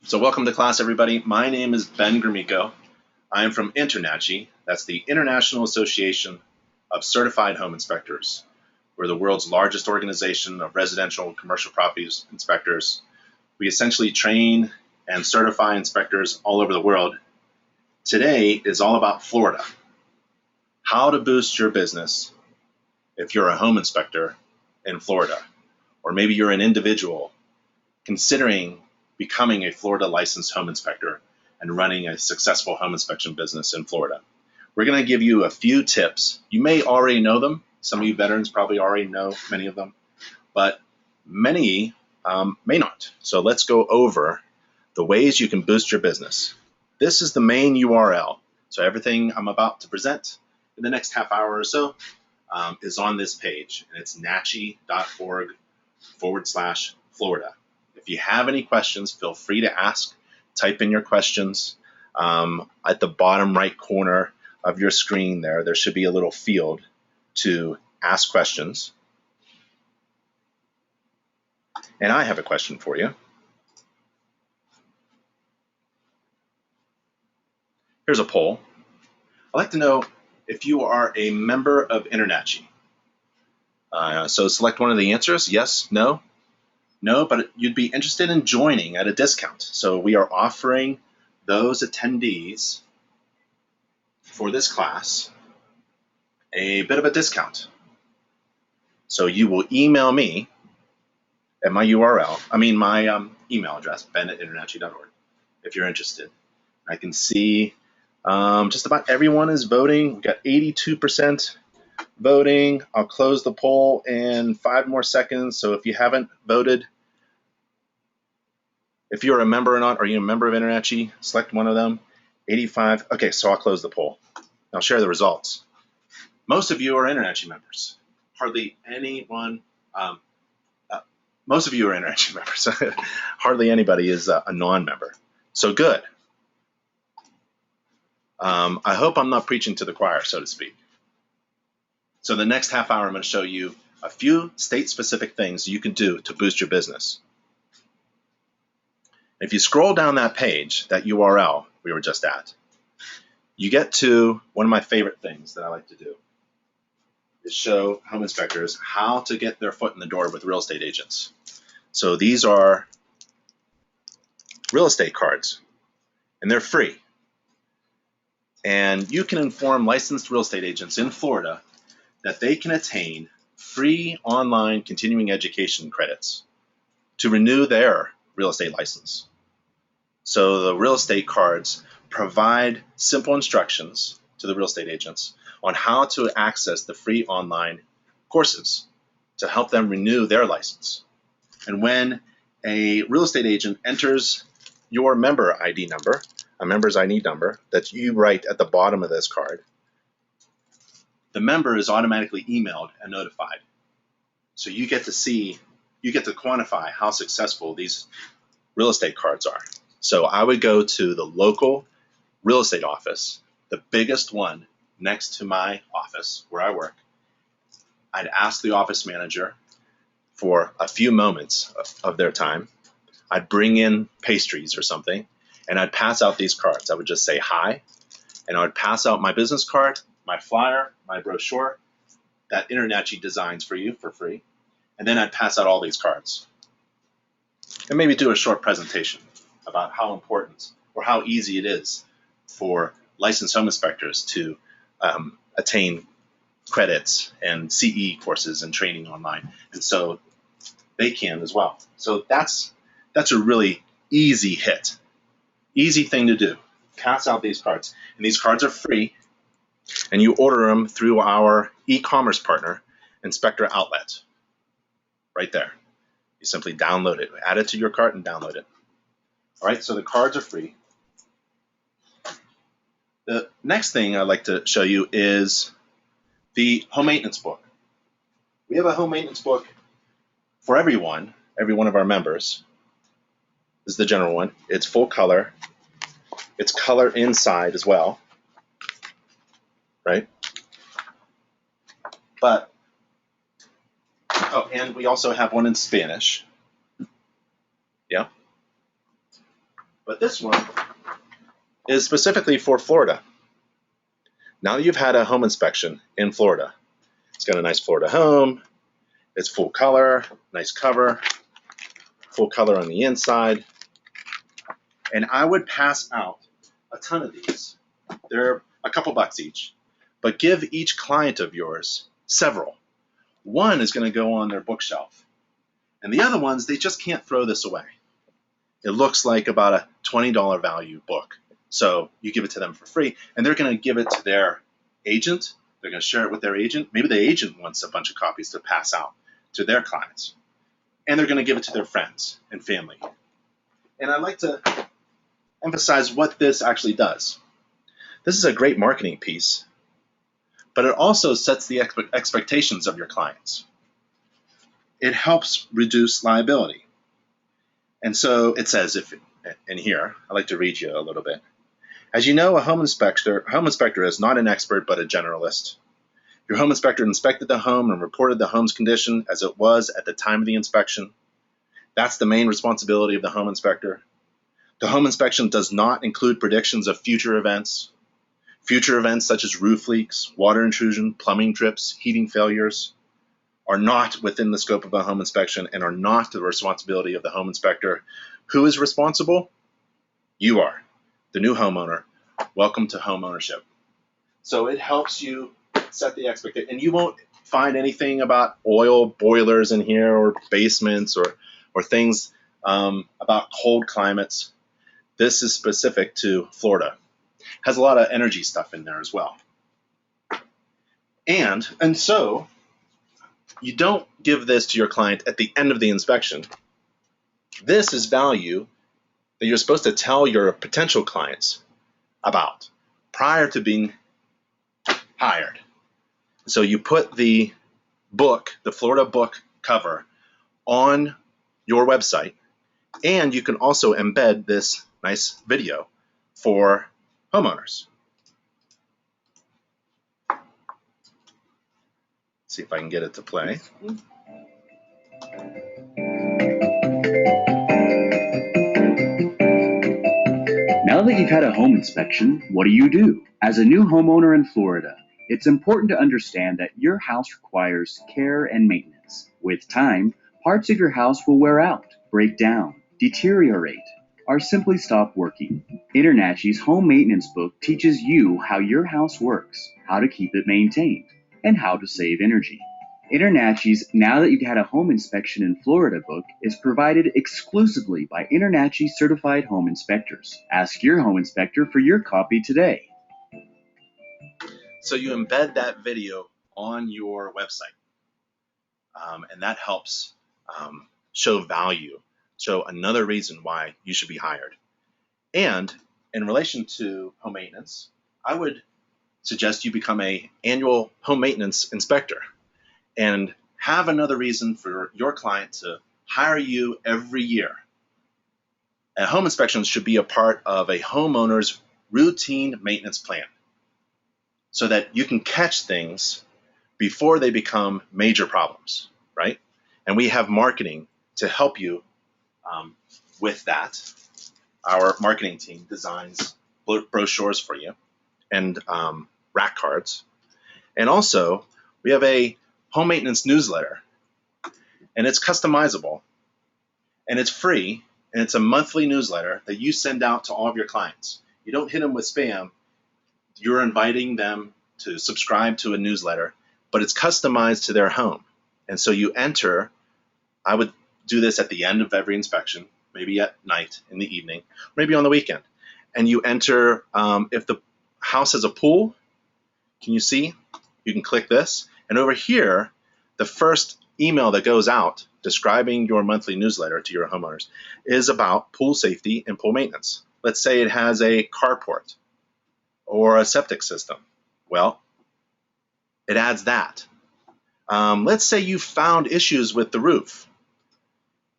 So welcome to class, everybody. My name is Ben Gromicko. I am from INTERNACHI. That's the International Association of Certified Home Inspectors. We're the world's largest organization of residential and commercial properties inspectors. We essentially train and certify inspectors all over the world. Today is all about Florida. How to boost your business if you're a home inspector in Florida, or maybe you're an individual considering becoming a Florida licensed home inspector and running a successful home inspection business in Florida. We're going to give you a few tips. You may already know them. Some of you veterans probably already know many of them, but many may not. So let's go over the ways you can boost your business. This is the main URL. So everything I'm about to present in the next half hour or so is on this page, and it's nachi.org/Florida. If you have any questions, feel free to ask. Type in your questions. At the bottom right corner of your screen there should be a little field to ask questions. And I have a question for you. Here's a poll. I'd like to know if you are a member of INTERNACHI. So select one of the answers, yes, no. No, but you'd be interested in joining at a discount. So we are offering those attendees for this class a bit of a discount. So you will email me at my URL, my email address, ben@internachi.org, if you're interested. I can see just about everyone is voting. We've got 82% voting. I'll close the poll in 5 more seconds. So if you haven't voted, if you're a member or not, are you a member of INTERNACHI? Select one of them. 85. Okay, so I'll close the poll. I'll share the results. Most of you are INTERNACHI members. Hardly anyone. Most of you are INTERNACHI members. Hardly anybody is a non-member. So good. I hope I'm not preaching to the choir, so to speak. So the next half hour, I'm going to show you a few state-specific things you can do to boost your business. If you scroll down that page, that URL we were just at, you get to one of my favorite things that I like to do is show home inspectors how to get their foot in the door with real estate agents. So these are real estate cards, and they're free. And you can inform licensed real estate agents in Florida that they can attain free online continuing education credits to renew their real estate license. So the real estate cards provide simple instructions to the real estate agents on how to access the free online courses to help them renew their license. And when a real estate agent enters your member ID number, a member's ID number that you write at the bottom of this card, the member is automatically emailed and notified. So you get to see, you get to quantify how successful these real estate cards are. So I would go to the local real estate office, the biggest one next to my office where I work. I'd ask the office manager for a few moments of their time. I'd bring in pastries or something, and I'd pass out these cards. I would just say hi, and I would pass out my business card, my flyer, my brochure that INTERNACHI designs for you for free, and then I'd pass out all these cards. And maybe do a short presentation about how important or how easy it is for licensed home inspectors to attain credits and CE courses and training online. And so they can as well. So that's a really easy hit. Easy thing to do. Pass out these cards. And these cards are free, and you order them through our e-commerce partner, Inspector Outlet. Right there. You simply download it. Add it to your cart and download it. All right, so the cards are free. The next thing I'd like to show you is the home maintenance book. We have a home maintenance book for everyone, every one of our members. This is the general one. It's full color. It's color inside as well, right? But, oh, and we also have one in Spanish. Yeah. But this one is specifically for Florida. Now that you've had a home inspection in Florida, it's got a nice Florida home, it's full color, nice cover, full color on the inside, and I would pass out a ton of these. They're a couple bucks each, but give each client of yours several. One is going to go on their bookshelf, and the other ones, they just can't throw this away. It looks like about a $20 value book. So you give it to them for free, and they're going to give it to their agent. They're going to share it with their agent. Maybe the agent wants a bunch of copies to pass out to their clients. And they're going to give it to their friends and family. And I'd like to emphasize what this actually does. This is a great marketing piece, but it also sets the expectations of your clients. It helps reduce liability. And so it says, in here, I'd like to read you a little bit. As you know, a home inspector is not an expert, but a generalist. Your home inspector inspected the home and reported the home's condition as it was at the time of the inspection. That's the main responsibility of the home inspector. The home inspection does not include predictions of future events. Future events such as roof leaks, water intrusion, plumbing drips, heating failures are not within the scope of a home inspection and are not the responsibility of the home inspector. Who is responsible? You are, the new homeowner. Welcome to home ownership. So it helps you set the expectation, and you won't find anything about oil boilers in here or basements or things about cold climates. This is specific to Florida. Has a lot of energy stuff in there as well. And so you don't give this to your client at the end of the inspection. This is value that you're supposed to tell your potential clients about prior to being hired. So you put the book, the Florida book cover, on your website, and you can also embed this nice video for homeowners. See if I can get it to play. Now that you've had a home inspection, what do? As a new homeowner in Florida, it's important to understand that your house requires care and maintenance. With time, parts of your house will wear out, break down, deteriorate, or simply stop working. InterNACHI's home maintenance book teaches you how your house works, how to keep it maintained, and how to save energy. InterNACHI's Now That You've Had a Home Inspection in Florida book is provided exclusively by InterNACHI certified home inspectors. Ask your home inspector for your copy today. So you embed that video on your website, and that helps show value, show another reason why you should be hired. And in relation to home maintenance, I would suggest you become an annual home maintenance inspector and have another reason for your client to hire you every year. And home inspections should be a part of a homeowner's routine maintenance plan so that you can catch things before they become major problems, right? And we have marketing to help you with that. Our marketing team designs brochures for you and rack cards. And also, we have a home maintenance newsletter, and it's customizable, and it's free, and it's a monthly newsletter that you send out to all of your clients. You don't hit them with spam. You're inviting them to subscribe to a newsletter, but it's customized to their home. And so you enter, I would do this at the end of every inspection, maybe at night, in the evening, maybe on the weekend. And you enter, if the house has a pool, can you see? You can click this. And over here, the first email that goes out describing your monthly newsletter to your homeowners is about pool safety and pool maintenance. Let's say it has a carport or a septic system. Well, it adds that. Let's say you found issues with the roof.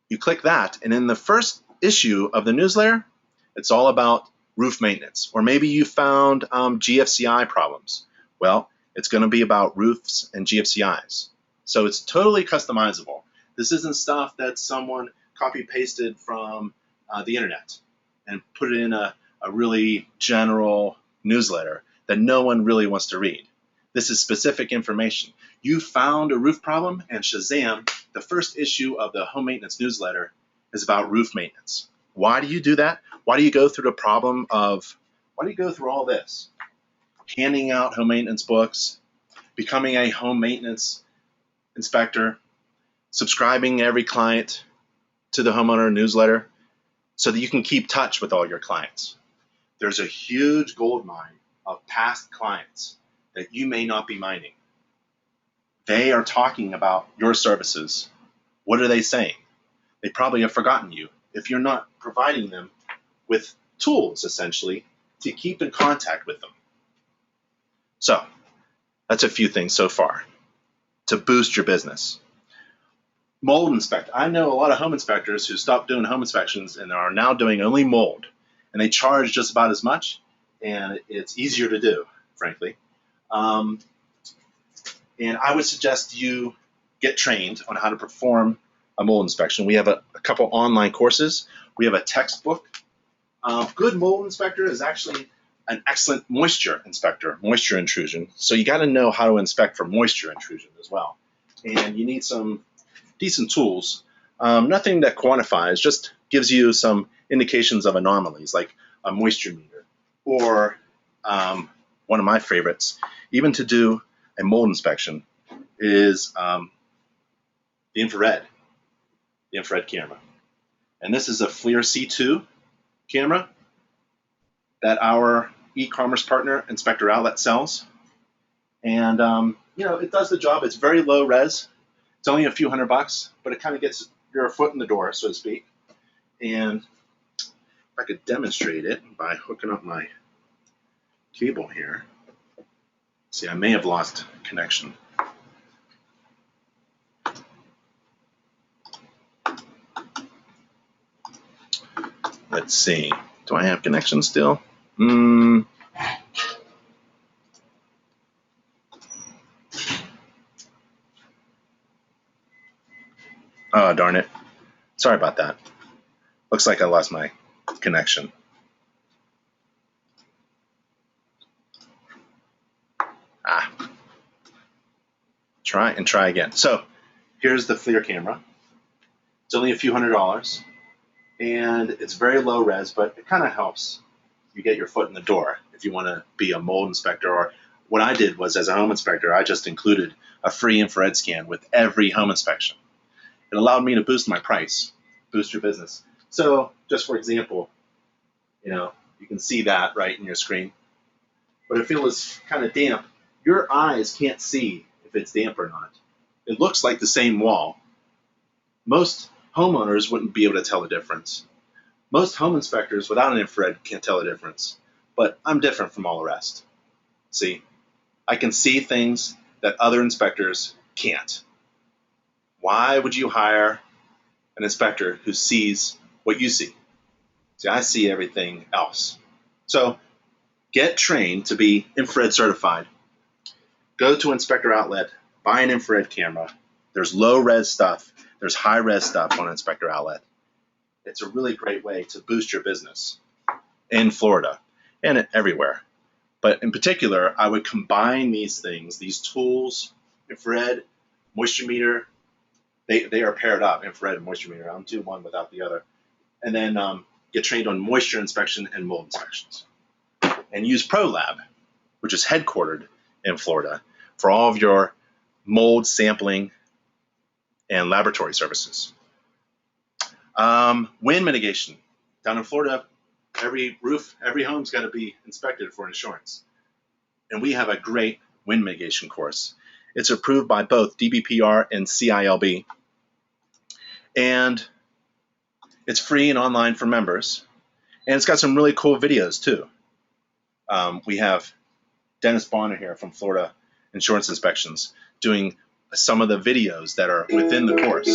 You click that, and in the first issue of the newsletter, it's all about roof maintenance. Or maybe you found GFCI problems. Well, it's going to be about roofs and GFCIs. So it's totally customizable. This isn't stuff that someone copy-pasted from the internet and put it in a really general newsletter that no one really wants to read. This is specific information. You found a roof problem, and Shazam, the first issue of the home maintenance newsletter is about roof maintenance. Why do you do that? Why do you go through why do you go through all this? Handing out home maintenance books, becoming a home maintenance inspector, subscribing every client to the homeowner newsletter so that you can keep touch with all your clients. There's a huge gold mine of past clients that you may not be mining. They are talking about your services. What are they saying? They probably have forgotten you if you're not providing them with tools, essentially, to keep in contact with them. So that's a few things so far to boost your business. Mold inspect. I know a lot of home inspectors who stopped doing home inspections and are now doing only mold. And they charge just about as much, and it's easier to do, frankly. And I would suggest you get trained on how to perform a mold inspection. We have a couple online courses. We have a textbook. Good mold inspector is actually an excellent moisture inspector, moisture intrusion. So you got to know how to inspect for moisture intrusion as well. And you need some decent tools. Nothing that quantifies, just gives you some indications of anomalies, like a moisture meter, or one of my favorites, even to do a mold inspection, is the infrared camera. And this is a FLIR C2 camera that our e-commerce partner, Inspector Outlet, sells. And it does the job. It's very low res. It's only a few $100, but it kind of gets your foot in the door, so to speak. And if I could demonstrate it by hooking up my cable here. See, I may have lost connection. Let's see. Do I have connection still? Oh, darn it. Sorry about that. Looks like I lost my connection. Try again. So here's the FLIR camera. It's only a few $100, and it's very low res, but it kind of helps you get your foot in the door if you want to be a mold inspector. Or what I did was, as a home inspector, I just included a free infrared scan with every home inspection. It allowed me to boost my price, boost your business. So just for example, you can see that right in your screen. But if it was kind of damp, your eyes can't see if it's damp or not. It looks like the same wall. Most homeowners wouldn't be able to tell the difference. Most home inspectors without an infrared can't tell the difference. But I'm different from all the rest. See, I can see things that other inspectors can't. Why would you hire an inspector who sees what you see? See, I see everything else. So get trained to be infrared certified. Go to Inspector Outlet, buy an infrared camera. There's low res stuff. There's high res stuff on Inspector Outlet. It's a really great way to boost your business in Florida and everywhere. But in particular, I would combine these things, these tools, infrared, moisture meter. They are paired up, infrared and moisture meter. I don't do one without the other. And then get trained on moisture inspection and mold inspections. And use ProLab, which is headquartered in Florida, for all of your mold sampling and laboratory services. Wind mitigation. Down in Florida, every home's got to be inspected for insurance. And we have a great wind mitigation course. It's approved by both DBPR and CILB. And it's free and online for members. And it's got some really cool videos too. We have Dennis Bonner here from Florida Insurance Inspections doing some of the videos that are within the course.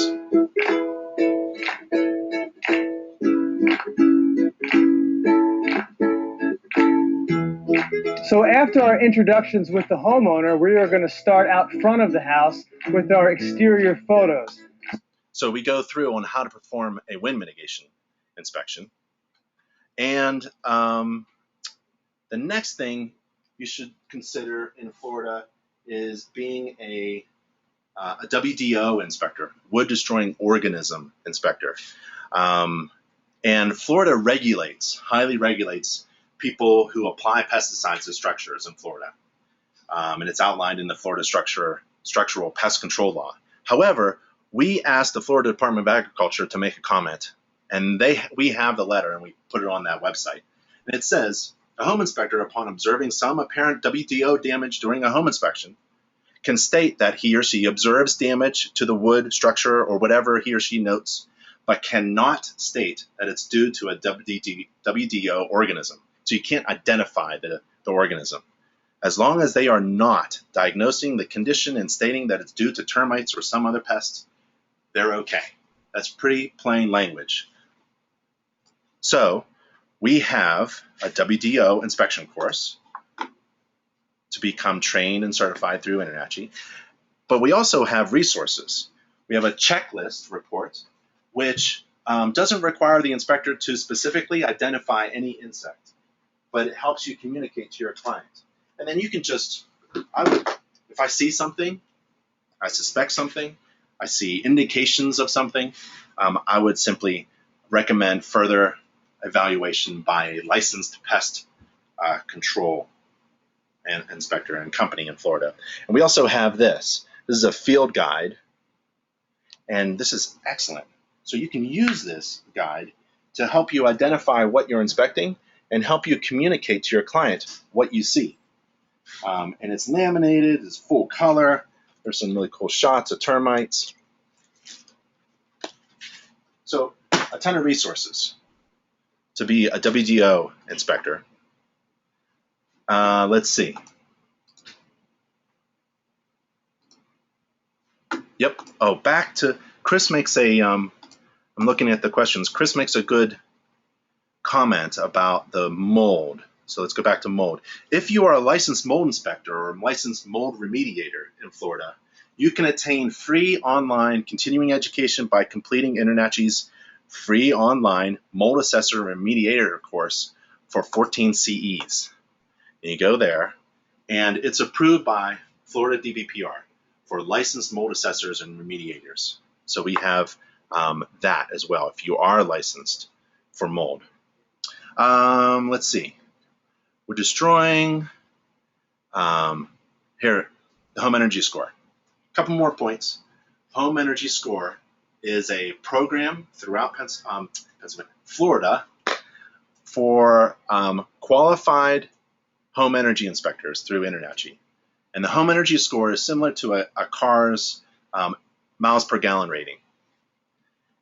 So after our introductions with the homeowner, we are going to start out front of the house with our exterior photos. So we go through on how to perform a wind mitigation inspection. And the next thing you should consider in Florida is being a WDO inspector, wood destroying organism inspector. And Florida highly regulates people who apply pesticides to structures in Florida. And it's outlined in the Florida Structural Pest Control Law. However, we asked the Florida Department of Agriculture to make a comment, and we have the letter, and we put it on that website. And it says, a home inspector, upon observing some apparent WDO damage during a home inspection, can state that he or she observes damage to the wood, structure, or whatever he or she notes, but cannot state that it's due to a WDO organism. So you can't identify the organism. As long as they are not diagnosing the condition and stating that it's due to termites or some other pest, they're okay. That's pretty plain language. So we have a WDO inspection course to become trained and certified through INTERNACHI, but we also have resources. We have a checklist report, which doesn't require the inspector to specifically identify any insect, but it helps you communicate to your client. And then you can just, if I see something, I suspect something, I see indications of something, I would simply recommend further evaluation by a licensed pest control and inspector and company in Florida. And we also have this. This is a field guide, and this is excellent. So you can use this guide to help you identify what you're inspecting and help you communicate to your client what you see. And it's laminated, it's full color. There's some really cool shots of termites. So a ton of resources to be a WDO inspector. Let's see. Yep. Oh, back to Chris makes a, I'm looking at the questions. Chris makes a good comment about the mold. So let's go back to mold. If you are a licensed mold inspector or licensed mold remediator in Florida, you can attain free online continuing education by completing INTERNACHI's free online mold assessor remediator course for 14 CEs. And you go there, and it's approved by Florida DBPR for licensed mold assessors and remediators. So we have that as well if you are licensed for mold. Let's see. We're destroying here the home energy score. A couple more points. Home energy score is a program throughout Florida for qualified home energy inspectors through INTERNACHI. And the home energy score is similar to a car's miles per gallon rating.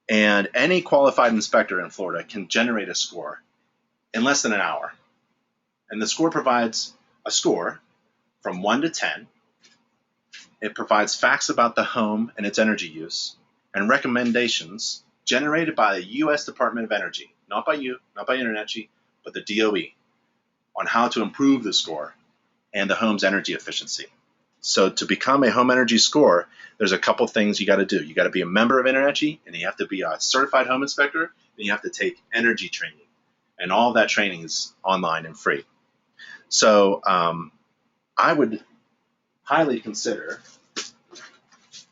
And any qualified inspector in Florida can generate a score in less than an hour. And the score provides a score from 1 to 10. It provides facts about the home and its energy use and recommendations generated by the U.S. Department of Energy, not by you, not by INTERNACHI, but the DOE, on how to improve the score and the home's energy efficiency. So to become a home energy score, there's a couple things you got to do. You got to be a member of INTERNACHI, and you have to be a certified home inspector, and you have to take energy training. And all that training is online and free. So I would highly consider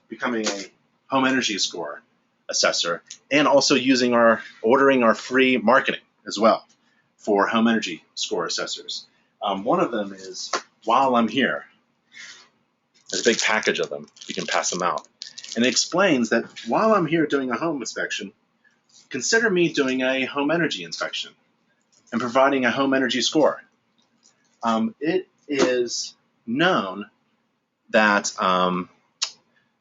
becoming a home energy score assessor and also ordering our free marketing as well for home energy score assessors. One of them is While I'm Here. There's a big package of them. You can pass them out. And it explains that while I'm here doing a home inspection, consider me doing a home energy inspection and providing a home energy score. It is known that,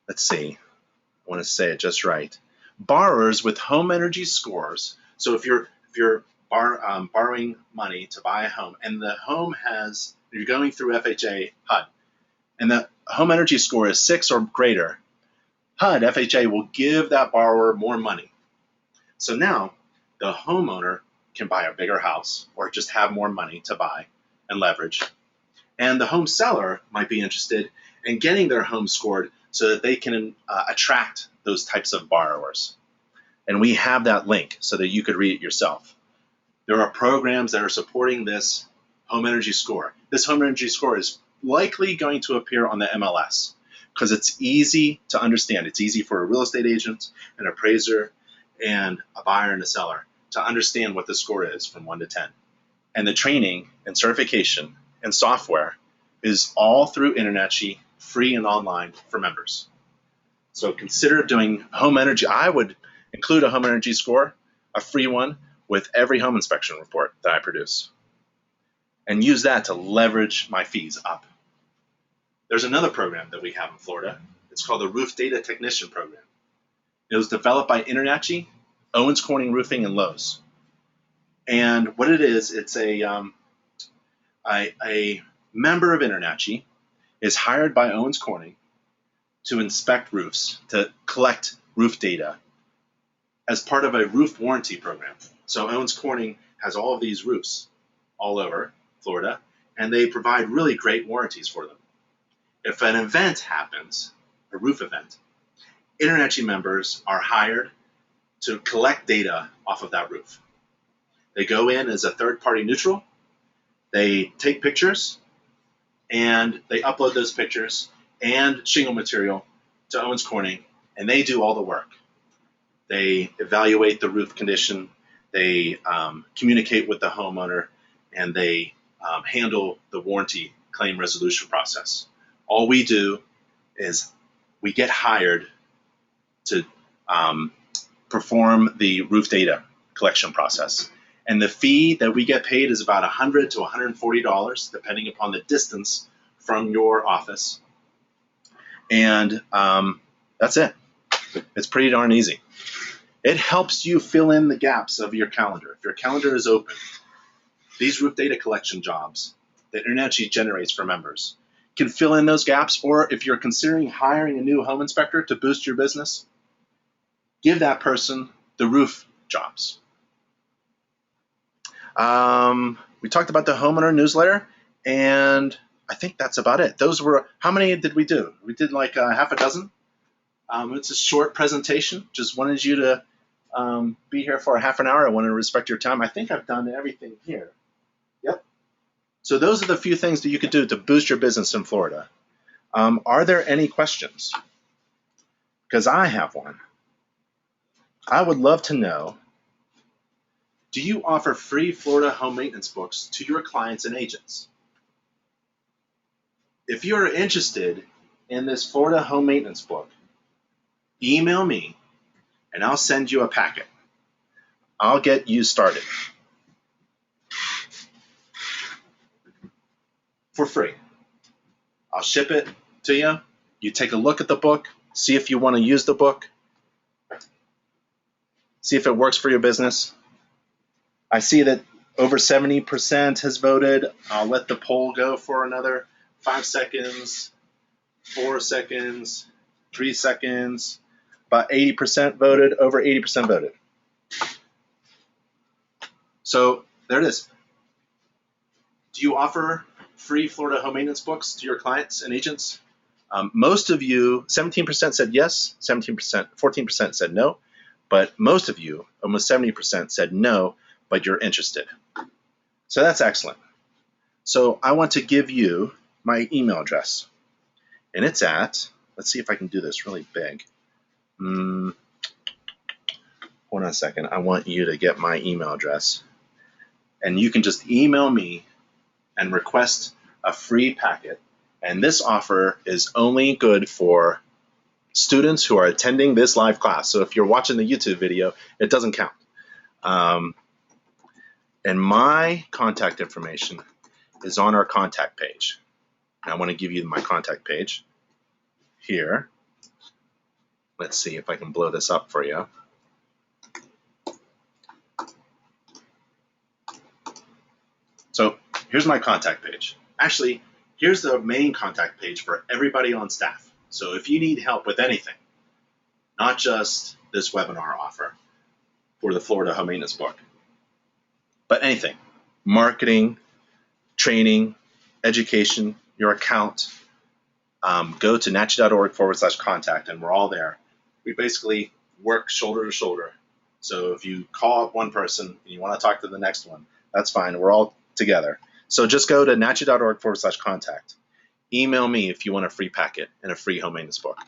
let's see, I want to say it just right. Borrowers with home energy scores, so if you're borrowing money to buy a home and the home you're going through FHA HUD, and the home energy score is 6 or greater, HUD, FHA will give that borrower more money. So now the homeowner can buy a bigger house or just have more money to buy and leverage. And the home seller might be interested in getting their home scored so that they can attract those types of borrowers. And we have that link so that you could read it yourself. There are programs that are supporting this home energy score. This home energy score is likely going to appear on the MLS because it's easy to understand. It's easy for a real estate agent, an appraiser, and a buyer and a seller to understand what the score is from 1 to 10. And the training and certification and software is all through InterNACHI, free and online for members. So consider doing home energy. I would include a home energy score, a free one, with every home inspection report that I produce, and use that to leverage my fees up. There's another program that we have in Florida. It's called the Roof Data Technician Program. It was developed by InterNACHI, Owens Corning Roofing, and Lowe's. And what it is, it's a member of InterNACHI is hired by Owens Corning to inspect roofs, to collect roof data as part of a roof warranty program. So Owens Corning has all of these roofs all over Florida, and they provide really great warranties for them. If an event happens, a roof event, InterNACHI members are hired to collect data off of that roof. They go in as a third-party neutral, they take pictures, and they upload those pictures and shingle material to Owens Corning, and they do all the work. They evaluate the roof condition, they communicate with the homeowner, and they handle the warranty claim resolution process. All we do is we get hired to perform the roof data collection process. And the fee that we get paid is about $100 to $140, depending upon the distance from your office. And that's it. It's pretty darn easy. It helps you fill in the gaps of your calendar. If your calendar is open, these roof data collection jobs that InterNACHI generates for members can fill in those gaps. Or if you're considering hiring a new home inspector to boost your business, give that person the roof jobs. We talked about the homeowner newsletter, and I think that's about it. Those were, how many did we do? We did like half a dozen. It's a short presentation. Just wanted you to be here for a half an hour. I want to respect your time. I think I've done everything here. Yep. So those are the few things that you could do to boost your business in Florida. Are there any questions? Because I have one. I would love to know, do you offer free Florida home maintenance books to your clients and agents? If you're interested in this Florida home maintenance book, email me and I'll send you a packet. I'll get you started for free. I'll ship it to you. You take a look at the book, see if you want to use the book, see if it works for your business. I see that over 70% has voted. I'll let the poll go for another 5 seconds, 4 seconds, 3 seconds. About 80% voted, over 80% voted. So there it is. Do you offer free Florida home maintenance books to your clients and agents? Most of you, 17% said yes, 14% said no, but most of you, almost 70%, said no, but you're interested. So that's excellent. So I want to give you my email address, and it's at, let's see if I can do this really big. Hold on a second. I want you to get my email address, and you can just email me and request a free packet. And this offer is only good for students who are attending this live class. So if you're watching the YouTube video, it doesn't count. And my contact information is on our contact page. And I want to give you my contact page here. Let's see if I can blow this up for you. So here's my contact page. Actually, here's the main contact page for everybody on staff. So if you need help with anything, not just this webinar offer for the Florida home maintenance book, but anything, marketing, training, education, your account, go to nachi.org/contact, and we're all there. We basically work shoulder to shoulder So if you call up one person and you want to talk to the next one, that's fine. We're all together. So just go to natchi.org/contact. Email me if you want a free packet and a free home maintenance book.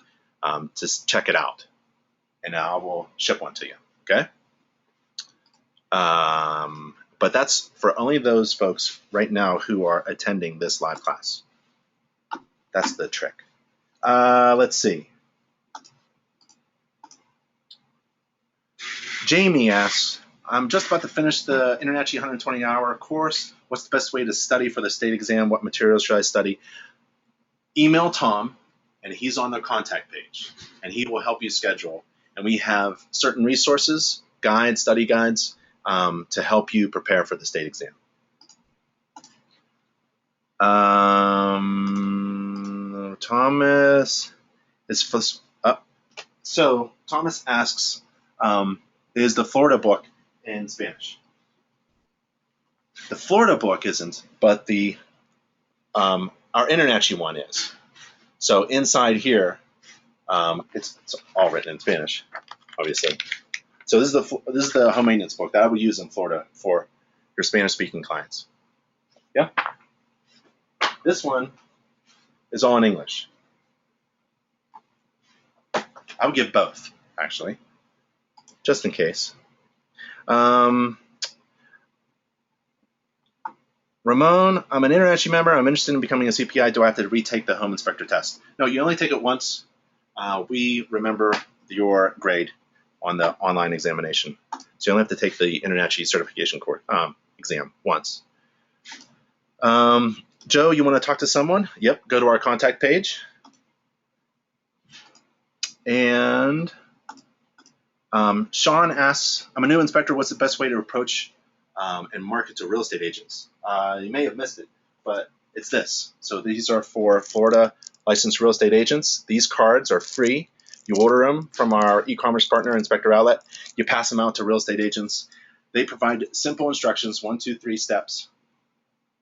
Just check it out, and I will ship one to you. Okay? But that's for only those folks right now who are attending this live class. That's the trick. Let's see. Jamie asks, I'm just about to finish the InterNACHI 120-hour course. What's the best way to study for the state exam? What materials should I study? Email Tom, and he's on the contact page, and he will help you schedule. And we have certain resources, guides, study guides, to help you prepare for the state exam. Thomas is so Thomas asks, is the Florida book in Spanish? The Florida book isn't, but the our InterNACHI one is. So inside here, it's all written in Spanish, obviously. So this is the home maintenance book that I would use in Florida for your Spanish-speaking clients. Yeah. This one is all in English. I would give both, actually, just in case. Ramon, I'm an InterNACHI member. I'm interested in becoming a CPI. Do I have to retake the home inspector test? No, you only take it once. We remember your grade on the online examination. So you only have to take the InterNACHI certification course, exam once. Joe, you want to talk to someone? Yep, go to our contact page. And Sean asks, I'm a new inspector. What's the best way to approach and market to real estate agents? You may have missed it, but it's this. So these are for Florida licensed real estate agents. These cards are free. You order them from our e-commerce partner, Inspector Outlet. You pass them out to real estate agents. They provide simple instructions, 1, 2, 3 steps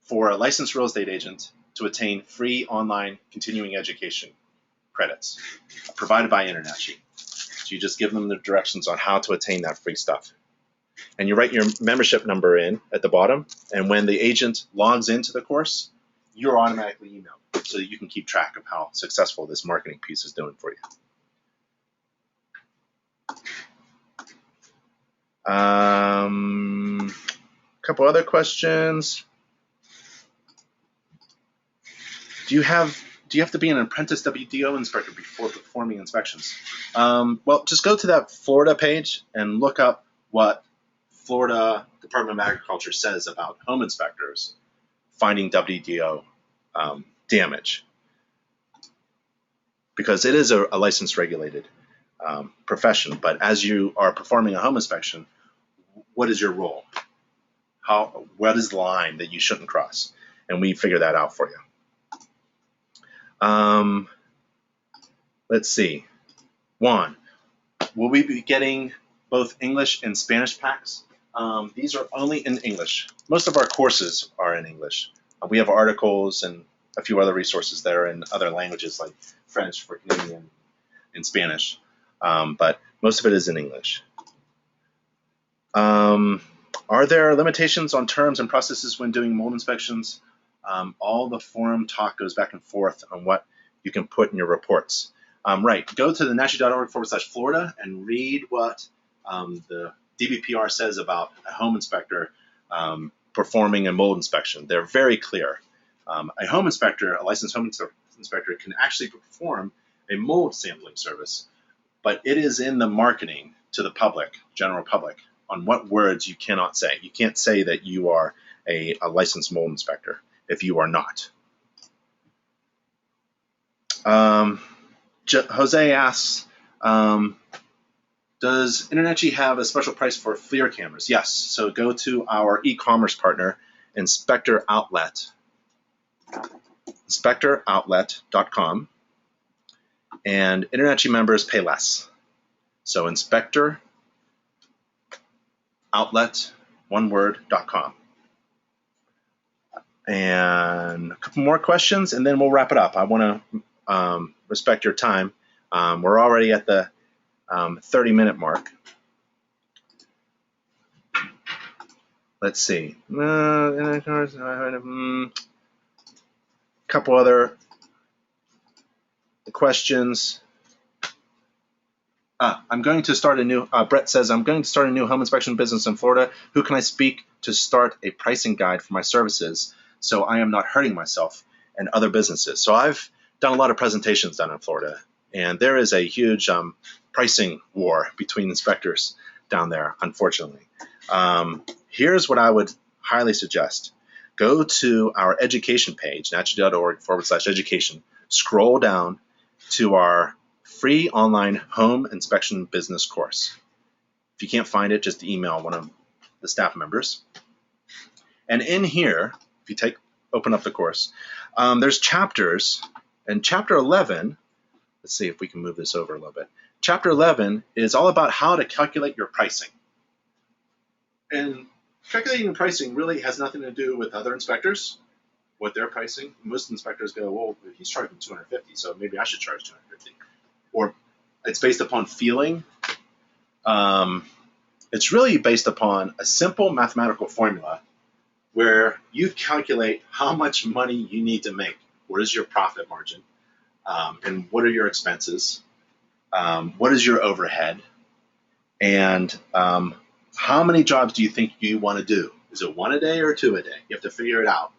for a licensed real estate agent to attain free online continuing education credits provided by InterNACHI. So you just give them the directions on how to attain that free stuff. And you write your membership number in at the bottom, and when the agent logs into the course, you're automatically emailed so that you can keep track of how successful this marketing piece is doing for you. A couple other questions. Do you have to be an apprentice WDO inspector before performing inspections? Well, just go to that Florida page and look up what Florida Department of Agriculture says about home inspectors finding WDO damage, because it is a license regulated profession. But as you are performing a home inspection, what is your role? What is the line that you shouldn't cross? And we figure that out for you. Let's see. Juan, will we be getting both English and Spanish packs? These are only in English. Most of our courses are in English. We have articles and a few other resources that are in other languages like French for Canadian and Spanish, but most of it is in English. Are there limitations on terms and processes when doing mold inspections? All the forum talk goes back and forth on what you can put in your reports. Right, go to the natchi.org/Florida and read what the DBPR says about a home inspector performing a mold inspection. They're very clear. A home inspector, a licensed home inspector, can actually perform a mold sampling service, but it is in the marketing to the public, general public, on what words you cannot say. You can't say that you are a licensed mold inspector if you are not. Jose asks, does InterNACHI have a special price for FLIR cameras? Yes. So go to our e-commerce partner, Inspector Outlet, inspectoroutlet.com, and InterNACHI members pay less. So Inspector Outlet, one word.com. And a couple more questions, and then we'll wrap it up. I want to respect your time. We're already at the 30-minute mark. let's see. Couple other questions. I'm going to start a new, Brett says, I'm going to start a new home inspection business in Florida. Who can I speak to start a pricing guide for my services so I am not hurting myself and other businesses? So I've done a lot of presentations down in Florida, and there is a huge pricing war between inspectors down there, unfortunately. Here's what I would highly suggest. Go to our education page, natchi.org/education, scroll down to our free online home inspection business course. If you can't find it, just email one of the staff members. And in here, if you open up the course, there's chapters, and chapter 11, let's see if we can move this over a little bit. Chapter 11 is all about how to calculate your pricing. And calculating your pricing really has nothing to do with other inspectors, what they're pricing. Most inspectors go, well, he's charging $250, so maybe I should charge $250. Or it's based upon feeling. It's really based upon a simple mathematical formula where you calculate how much money you need to make. What is your profit margin? And what are your expenses? What is your overhead? And how many jobs do you think you want to do? Is it 1 a day or 2 a day? You have to figure it out.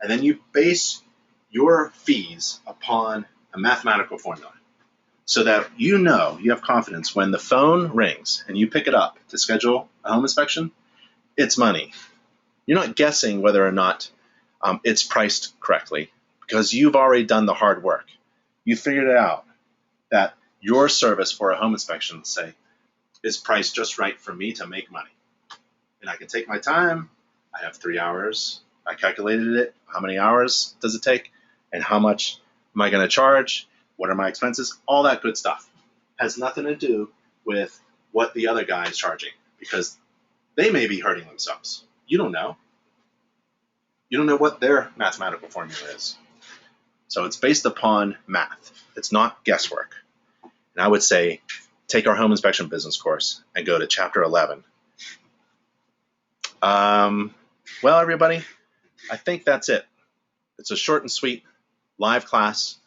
And then you base your fees upon a mathematical formula, so that you have confidence when the phone rings and you pick it up to schedule a home inspection, it's money. You're not guessing whether or not it's priced correctly, because you've already done the hard work. You figured it out that your service for a home inspection, say, is priced just right for me to make money. And I can take my time. I have 3 hours. I calculated it. How many hours does it take? And how much am I going to charge? What are my expenses? All that good stuff has nothing to do with what the other guy is charging, because they may be hurting themselves. You don't know. You don't know what their mathematical formula is. So it's based upon math. It's not guesswork. And I would say take our home inspection business course and go to chapter 11. Well, everybody, I think that's it. It's a short and sweet live class.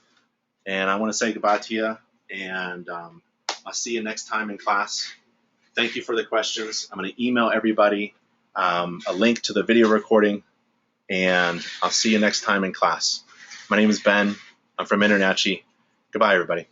And I want to say goodbye to you, and I'll see you next time in class. Thank you for the questions. I'm going to email everybody a link to the video recording, and I'll see you next time in class. My name is Ben. I'm from Internachi. Goodbye, everybody.